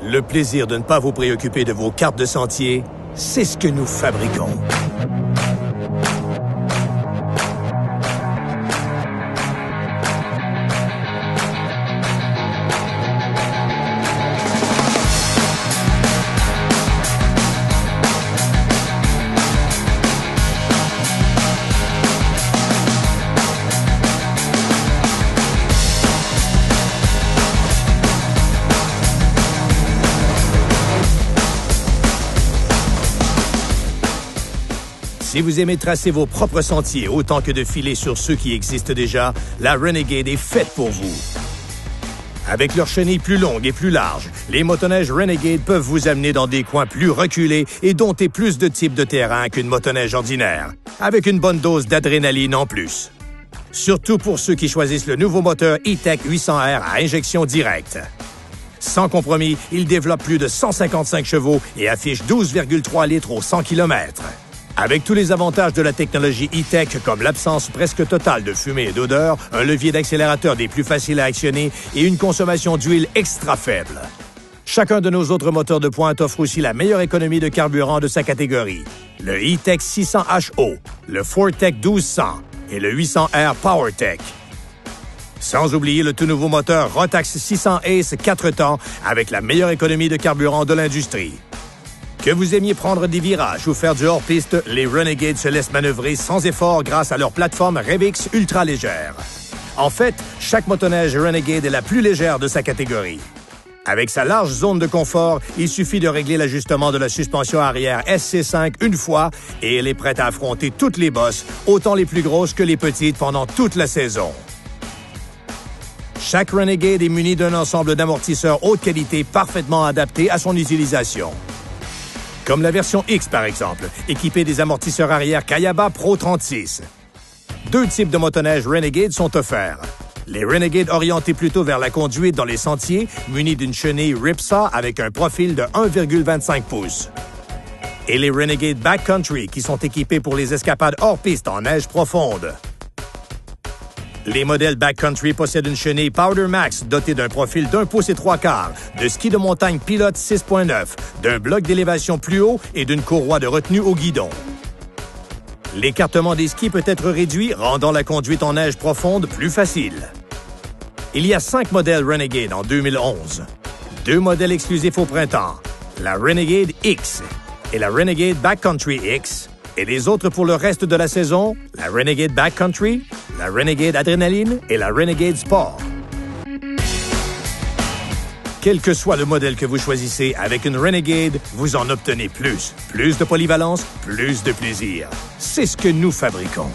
Le plaisir de ne pas vous préoccuper de vos cartes de sentier, c'est ce que nous fabriquons. Si vous aimez tracer vos propres sentiers autant que de filer sur ceux qui existent déjà, la Renegade est faite pour vous. Avec leurs chenilles plus longues et plus larges, les motoneiges Renegade peuvent vous amener dans des coins plus reculés et dompter plus de types de terrain qu'une motoneige ordinaire, avec une bonne dose d'adrénaline en plus. Surtout pour ceux qui choisissent le nouveau moteur E-Tech 800R à injection directe. Sans compromis, il développe plus de 155 chevaux et affiche 12,3 litres au 100 km. Avec tous les avantages de la technologie E-Tech, comme l'absence presque totale de fumée et d'odeur, un levier d'accélérateur des plus faciles à actionner et une consommation d'huile extra faible. Chacun de nos autres moteurs de pointe offre aussi la meilleure économie de carburant de sa catégorie. Le E-Tech 600HO, le Fortec 1200 et le 800R PowerTech. Sans oublier le tout nouveau moteur Rotax 600 Ace 4 temps avec la meilleure économie de carburant de l'industrie. Que vous aimiez prendre des virages ou faire du hors-piste, les Renegade se laissent manœuvrer sans effort grâce à leur plateforme Revix ultra légère. En fait, chaque motoneige Renegade est la plus légère de sa catégorie. Avec sa large zone de confort, il suffit de régler l'ajustement de la suspension arrière SC5 une fois et elle est prête à affronter toutes les bosses, autant les plus grosses que les petites pendant toute la saison. Chaque Renegade est muni d'un ensemble d'amortisseurs haute qualité parfaitement adaptés à son utilisation. Comme la version X, par exemple, équipée des amortisseurs arrière Kayaba Pro 36. Deux types de motoneiges Renegade sont offerts. Les Renegade orientés plutôt vers la conduite dans les sentiers, munis d'une chenille Ripsaw avec un profil de 1,25 pouces. Et les Renegade Backcountry, qui sont équipés pour les escapades hors-piste en neige profonde. Les modèles Backcountry possèdent une chenille Powder Max dotée d'un profil d'1 pouce et 3/4, de ski de montagne Pilote 6.9, d'un bloc d'élévation plus haut et d'une courroie de retenue au guidon. L'écartement des skis peut être réduit, rendant la conduite en neige profonde plus facile. Il y a 5 modèles Renegade en 2011. 2 modèles exclusifs au printemps, la Renegade X et la Renegade Backcountry X, et les autres pour le reste de la saison, la Renegade Backcountry, la Renegade Adrénaline et la Renegade Sport. Quel que soit le modèle que vous choisissez, avec une Renegade, vous en obtenez plus. Plus de polyvalence, plus de plaisir. C'est ce que nous fabriquons.